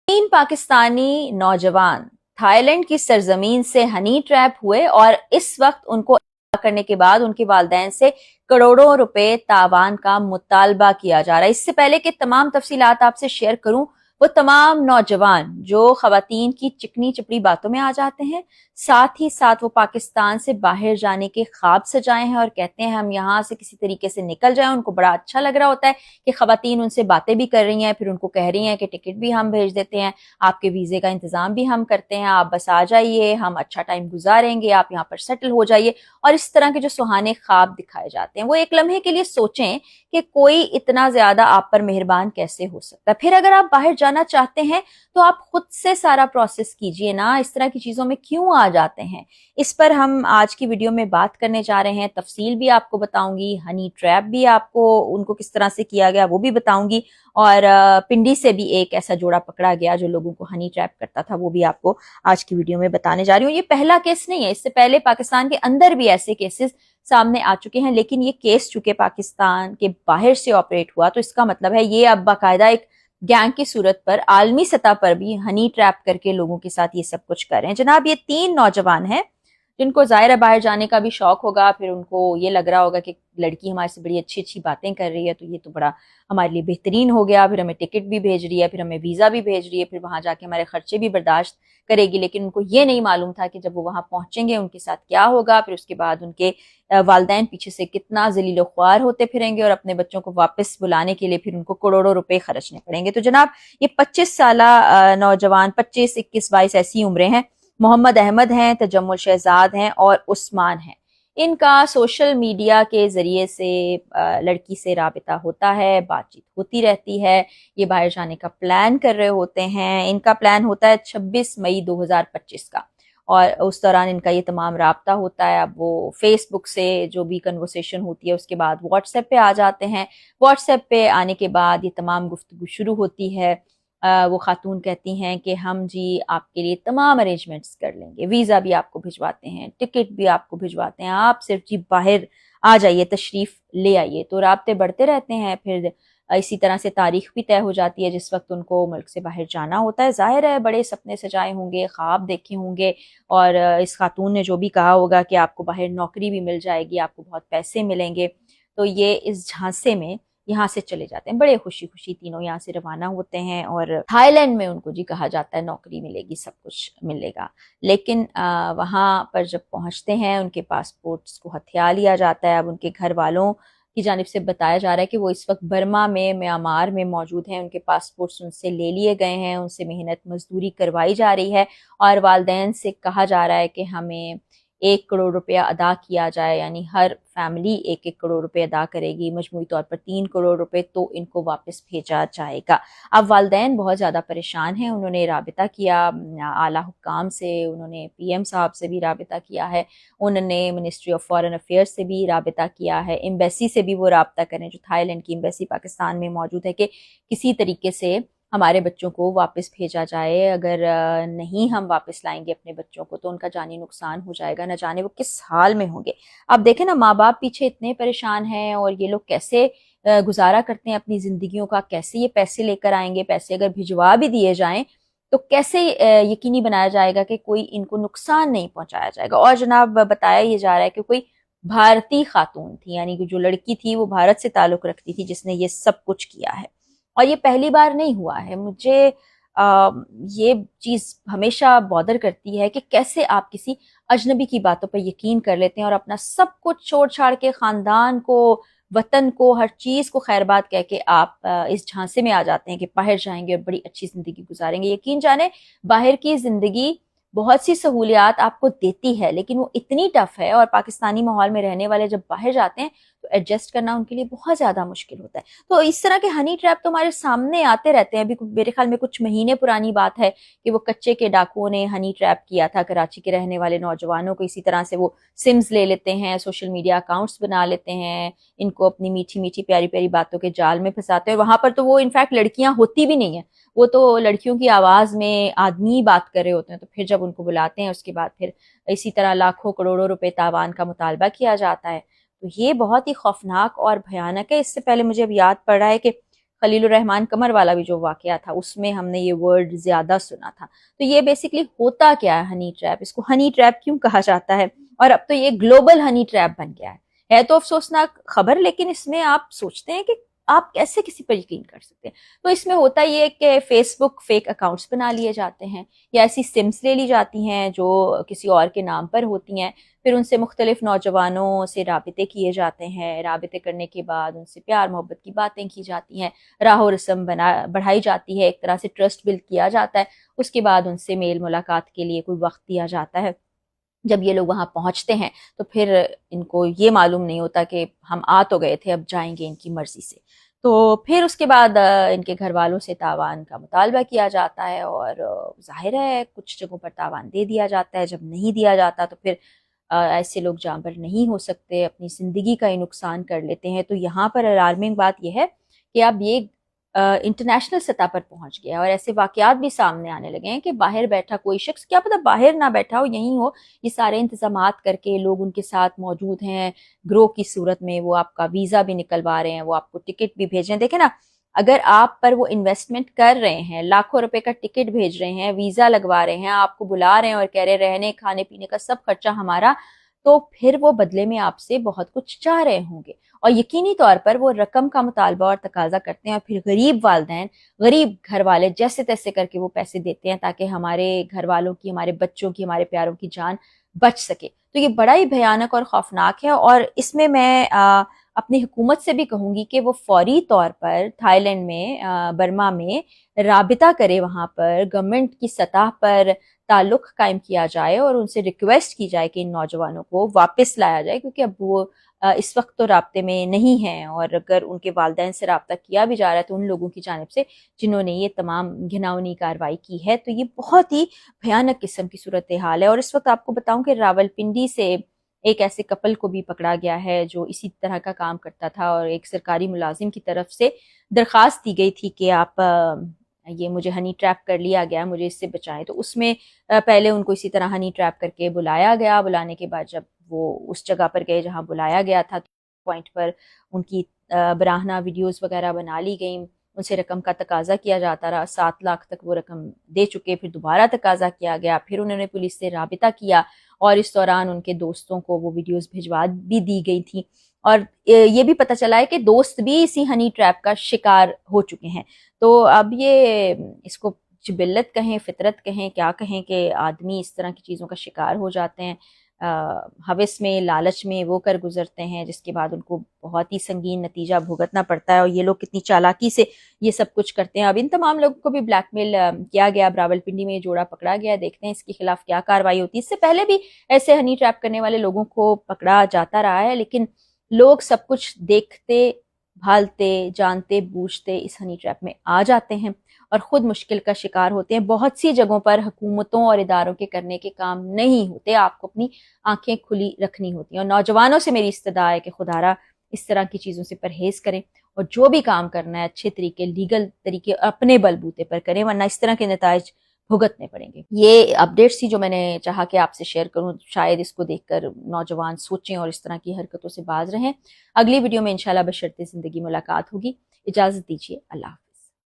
तीन पाकिस्तानी नौजवान थाईलैंड की सरजमीन से हनी ट्रैप हुए और इस वक्त उनको करने के बाद उनके वालिदैन से करोड़ों रुपए तावान का मुतालबा किया जा रहा है। इससे पहले कि तमाम तफसीलात आपसे शेयर करूं, वो तमाम नौजवान जो खवातीन की चिकनी चपड़ी बातों में आ जाते हैं, साथ ही साथ वो पाकिस्तान से बाहर जाने के ख्वाब सजाए हैं और कहते हैं हम यहाँ से किसी तरीके से निकल जाएं। उनको बड़ा अच्छा लग रहा होता है कि खवातीन उनसे बातें भी कर रही हैं, फिर उनको कह रही हैं कि टिकट भी हम भेज देते हैं, आपके वीजे का इंतजाम भी हम करते हैं, आप बस आ जाइए, हम अच्छा टाइम गुजारेंगे, आप यहाँ पर सेटल हो जाइए। और इस तरह के जो सुहाने ख्वाब दिखाए जाते हैं, वो एक लम्हे के लिए सोचें कि कोई इतना ज्यादा आप पर मेहरबान कैसे हो सकता है। फिर अगर आप बाहर जाना चाहते हैं तो आप खुद से सारा प्रोसेस कीजिए ना, इस तरह की चीजों में क्यों आ जाते हैं। इस पर हम आज की वीडियो में बात करने जा रहे हैं। तफसील भी आपको बताऊंगी, हनी ट्रैप भी आपको उनको किस तरह से किया गया वो भी बताऊंगी, और पिंडी से भी एक ऐसा जोड़ा पकड़ा गया जो लोगों को हनी ट्रैप करता था, वो भी आपको आज की वीडियो में बताने जा रही हूँ। ये पहला केस नहीं है, इससे पहले पाकिस्तान के अंदर भी ऐसे केसेस सामने आ चुके हैं, लेकिन ये केस चूंकि पाकिस्तान के बाहर से ऑपरेट हुआ तो इसका मतलब है ये अब बाकायदा एक गैंग की सूरत पर आलमी सतह पर भी हनी ट्रैप करके लोगों के साथ ये सब कुछ कर रहे हैं। जनाब, ये तीन नौजवान हैं जिनको जाहिर है बाहर जाने का भी शौक होगा, फिर उनको ये लग रहा होगा कि लड़की हमारे से बड़ी अच्छी अच्छी बातें कर रही है तो ये तो बड़ा हमारे लिए बेहतरीन हो गया, फिर हमें टिकट भी भेज रही है, फिर हमें वीज़ा भी भेज रही है, फिर वहां जाके हमारे खर्चे भी बर्दाश्त करेगी। लेकिन उनको ये नहीं मालूम था कि जब वो वहां पहुंचेंगे उनके साथ क्या होगा, फिर उसके बाद उनके वालिदैन पीछे से कितना जलीलो ख्वार होते फिरेंगे और अपने बच्चों को वापस बुलाने के लिए फिर उनको करोड़ों रुपए खर्चने पड़ेंगे। तो जनाब, ये 25 साल नौजवान, 25, 21, 22 ऐसी उम्रें हैं। मोहम्मद अहमद हैं, तजम्मुल शहजाद हैं और उस्मान हैं। इनका सोशल मीडिया के जरिए से लड़की से राबिता होता है, बातचीत होती रहती है, ये बाहर जाने का प्लान कर रहे होते हैं। इनका प्लान होता है 26 मई 2025 का, और उस दौरान इनका ये तमाम राब्ता होता है। अब वो फेसबुक से जो भी कन्वर्सेशन होती है उसके बाद व्हाट्सएप पे आ जाते हैं। व्हाट्सएप पे आने के बाद ये तमाम गुफ्तगू शुरू होती है। वो खातून कहती हैं कि हम जी आपके लिए तमाम अरेंजमेंट्स कर लेंगे, वीज़ा भी आपको भिजवाते हैं, टिकट भी आपको भिजवाते हैं, आप सिर्फ जी बाहर आ जाइए, तशरीफ ले आइए। तो राब्ते बढ़ते रहते हैं। फिर इसी तरह से तारीख भी तय हो जाती है जिस वक्त उनको मुल्क से बाहर जाना होता है। जाहिर है बड़े सपने सजाए होंगे, ख्वाब देखे होंगे, और इस खातून ने जो भी कहा होगा कि आपको बाहर नौकरी भी मिल जाएगी, आपको बहुत पैसे मिलेंगे, तो ये इस झांसे में यहाँ से चले जाते हैं। बड़े खुशी खुशी तीनों यहाँ से रवाना होते हैं और थाईलैंड में उनको जी कहा जाता है नौकरी मिलेगी, सब कुछ मिलेगा। लेकिन वहाँ पर जब पहुँचते हैं उनके पासपोर्ट्स को हथिया लिया जाता है। अब उनके घर वालों की जानिब से बताया जा रहा है कि वो इस वक्त बर्मा में, म्यांमार में मौजूद हैं। उनके पासपोर्ट्स उनसे ले लिए गए हैं, उनसे मेहनत मजदूरी करवाई जा रही है और वालिदैन से कहा जा रहा है कि हमें 1 करोड़ रुपया अदा किया जाए, यानी हर फैमिली 1-1 करोड़ रुपए अदा करेगी, मजमूई तौर पर 3 करोड़ रुपए तो इनको वापस भेजा जाएगा। अब वालिदैन बहुत ज़्यादा परेशान हैं। उन्होंने राबिता किया आला हुक्काम से, उन्होंने पीएम साहब से भी राबिता किया है, उन्होंने मिनिस्ट्री ऑफ फॉरेन अफेयर्स से भी राबिता किया है, एम्बेसी से भी वो राबिता करें, जो थाईलैंड की एम्बेसी पाकिस्तान में मौजूद है, कि किसी तरीके से हमारे बच्चों को वापस भेजा जाए। अगर नहीं हम वापस लाएंगे अपने बच्चों को तो उनका जानी नुकसान हो जाएगा, न जाने वो किस हाल में होंगे। अब देखें ना, माँ बाप पीछे इतने परेशान हैं और ये लोग कैसे गुजारा करते हैं अपनी जिंदगियों का, कैसे ये पैसे लेकर आएंगे। पैसे अगर भिजवा भी दिए जाएं तो कैसे यकीनी बनाया जाएगा कि कोई इनको नुकसान नहीं पहुंचाया जाएगा। और जनाब, बताया ये जा रहा है कि कोई भारतीय खातून थी, यानी कि जो लड़की थी वो भारत से ताल्लुक रखती थी, जिसने ये सब कुछ किया है। और ये पहली बार नहीं हुआ है। मुझे ये चीज हमेशा बॉदर करती है कि कैसे आप किसी अजनबी की बातों पर यकीन कर लेते हैं और अपना सब कुछ छोड़ छाड़ के, खानदान को, वतन को, हर चीज को खैरबाद कह के आप इस झांसे में आ जाते हैं कि बाहर जाएंगे और बड़ी अच्छी जिंदगी गुजारेंगे। यकीन जाने, बाहर की जिंदगी बहुत सी सहूलियात आपको देती है, लेकिन वो इतनी टफ है, और पाकिस्तानी माहौल में रहने वाले जब बाहर जाते हैं तो एडजस्ट करना उनके लिए बहुत ज्यादा मुश्किल होता है। तो इस तरह के हनी ट्रैप तो हमारे सामने आते रहते हैं। अभी मेरे ख्याल में कुछ महीने पुरानी बात है कि वो कच्चे के डाकुओं ने हनी ट्रैप किया था कराची के रहने वाले नौजवानों को। इसी तरह से वो सिम्स ले लेते हैं, सोशल मीडिया अकाउंट्स बना लेते हैं, इनको अपनी मीठी मीठी प्यारी प्यारी बातों के जाल में फंसाते हैं। वहां पर तो वो इनफैक्ट लड़कियां होती भी नहीं है, वो तो लड़कियों की आवाज में आदमी बात कर रहे होते हैं। तो फिर जब उनको बुलाते हैं उसके बाद फिर इसी तरह लाखों करोड़ों रुपए तावान का मुतालबा किया जाता है। तो ये बहुत ही खौफनाक और भयानक है। इससे पहले मुझे अब याद पड़ रहा है कि خلیل الرحمان قمر والا بھی جو واقعہ تھا اس میں ہم نے یہ ورڈ زیادہ سنا تھا. تو یہ بیسکلی ہوتا کیا ہے ہنی ٹریپ, اس کو ہنی ٹریپ کیوں کہا جاتا ہے, اور اب تو یہ گلوبل ہنی ٹریپ بن گیا ہے تو افسوسناک خبر, لیکن اس میں آپ سوچتے ہیں کہ آپ کیسے کسی پر یقین کر سکتے ہیں. تو اس میں ہوتا یہ کہ فیس بک فیک اکاؤنٹس بنا لیے جاتے ہیں, یا ایسی سمس لے لی جاتی ہیں جو کسی اور کے نام پر ہوتی ہیں, پھر ان سے مختلف نوجوانوں سے رابطے کیے جاتے ہیں, رابطے کرنے کے بعد ان سے پیار محبت کی باتیں کی جاتی ہیں, راہ و رسم بڑھائی جاتی ہے, ایک طرح سے ٹرسٹ بلڈ کیا جاتا ہے, اس کے بعد ان سے میل ملاقات کے لیے کوئی وقت دیا جاتا ہے. جب یہ لوگ وہاں پہنچتے ہیں تو پھر ان کو یہ معلوم نہیں ہوتا کہ ہم آ تو گئے تھے, اب جائیں گے ان کی مرضی سے. تو پھر اس کے بعد ان کے گھر والوں سے تاوان کا مطالبہ کیا جاتا ہے, اور ظاہر ہے کچھ جگہوں پر تاوان دے دیا جاتا ہے, جب نہیں دیا جاتا تو پھر ایسے لوگ جاں بر نہیں ہو سکتے, اپنی زندگی کا ہی نقصان کر لیتے ہیں. تو یہاں پر الارمنگ بات یہ ہے کہ اب یہ انٹرنیشنل سطح پر پہنچ گیا, اور ایسے واقعات بھی سامنے آنے لگے ہیں کہ باہر بیٹھا کوئی شخص, کیا پتہ باہر نہ بیٹھا ہو, یہیں ہو, یہ سارے انتظامات کر کے لوگ ان کے ساتھ موجود ہیں گروہ کی صورت میں, وہ آپ کا ویزا بھی نکلوا رہے ہیں, وہ آپ کو ٹکٹ بھی بھیج رہے ہیں. دیکھیں نا, اگر آپ پر وہ انویسٹمنٹ کر رہے ہیں, لاکھوں روپے کا ٹکٹ بھیج رہے ہیں, ویزا لگوا رہے ہیں, آپ کو بلا رہے ہیں اور کہہ رہے ہیں رہنے کھانے پینے کا سب خرچہ ہمارا, تو پھر وہ بدلے میں آپ سے بہت کچھ چاہ رہے ہوں گے, اور یقینی طور پر وہ رقم کا مطالبہ اور تقاضا کرتے ہیں, اور پھر غریب والدین, غریب گھر والے جیسے تیسے کر کے وہ پیسے دیتے ہیں تاکہ ہمارے گھر والوں کی, ہمارے بچوں کی, ہمارے پیاروں کی جان بچ سکے. تو یہ بڑا ہی بھیانک اور خوفناک ہے, اور اس میں اپنی حکومت سے بھی کہوں گی کہ وہ فوری طور پر تھائی لینڈ میں, برما میں رابطہ کرے, وہاں پر گورنمنٹ کی سطح پر تعلق قائم کیا جائے اور ان سے ریکویسٹ کی جائے کہ ان نوجوانوں کو واپس لایا جائے, کیونکہ اب وہ اس وقت تو رابطے میں نہیں ہیں, اور اگر ان کے والدین سے رابطہ کیا بھی جا رہا ہے تو ان لوگوں کی جانب سے جنہوں نے یہ تمام گھناؤنی کارروائی کی ہے. تو یہ بہت ہی بھیانک قسم کی صورتحال ہے. اور اس وقت آپ کو بتاؤں کہ راولپنڈی سے ایک ایسے کپل کو بھی پکڑا گیا ہے جو اسی طرح کا کام کرتا تھا, اور ایک سرکاری ملازم کی طرف سے درخواست دی گئی تھی کہ آپ یہ مجھے ہنی ٹریپ کر لیا گیا, مجھے اس سے بچائیں. تو اس میں پہلے ان کو اسی طرح ہنی ٹریپ کر کے بلایا گیا, بلانے کے بعد جب وہ اس جگہ پر گئے جہاں بلایا گیا تھا, پوائنٹ پر ان کی براہنہ ویڈیوز وغیرہ بنا لی گئیں, ان سے رقم کا تقاضا کیا جاتا رہا, 7 لاکھ تک وہ رقم دے چکے, پھر دوبارہ تقاضا کیا گیا, پھر انہوں نے پولیس سے رابطہ کیا, اور اس دوران ان کے دوستوں کو وہ ویڈیوز بھجوا بھی دی گئی تھیں, اور یہ بھی پتہ چلا ہے کہ دوست بھی اسی ہنی ٹریپ کا شکار ہو چکے ہیں. تو اب یہ اس کو جبلت کہیں, فطرت کہیں, کیا کہیں کہ آدمی اس طرح کی چیزوں کا شکار ہو جاتے ہیں, ہوس میں, لالچ میں وہ کر گزرتے ہیں, جس کے بعد ان کو بہت ہی سنگین نتیجہ بھگتنا پڑتا ہے. اور یہ لوگ کتنی چالاکی سے یہ سب کچھ کرتے ہیں. اب ان تمام لوگوں کو بھی بلیک میل کیا گیا, راولپنڈی میں یہ جوڑا پکڑا گیا, دیکھتے ہیں اس کے خلاف کیا کارروائی ہوتی ہے. اس سے پہلے بھی ایسے ہنی ٹریپ کرنے والے لوگوں کو پکڑا جاتا رہا ہے, لیکن لوگ سب کچھ دیکھتے بھالتے جانتے بوجھتے اس ہنی ٹریپ میں آ جاتے ہیں اور خود مشکل کا شکار ہوتے ہیں. بہت سی جگہوں پر حکومتوں اور اداروں کے کرنے کے کام نہیں ہوتے, آپ کو اپنی آنکھیں کھلی رکھنی ہوتی ہیں. اور نوجوانوں سے میری استدعا ہے کہ خدارا اس طرح کی چیزوں سے پرہیز کریں, اور جو بھی کام کرنا ہے اچھے طریقے, لیگل طریقے اپنے بلبوتے پر کریں, ورنہ اس طرح کے نتائج بھگتنے پڑیں گے. یہ اپڈیٹس تھی جو میں نے چاہا کہ آپ سے شیئر کروں, شاید اس کو دیکھ کر نوجوان سوچیں اور اس طرح کی حرکتوں سے باز رہیں. اگلی ویڈیو میں انشاءاللہ بشرط زندگی ملاقات ہوگی. اجازت دیجیے, اللہ حافظ.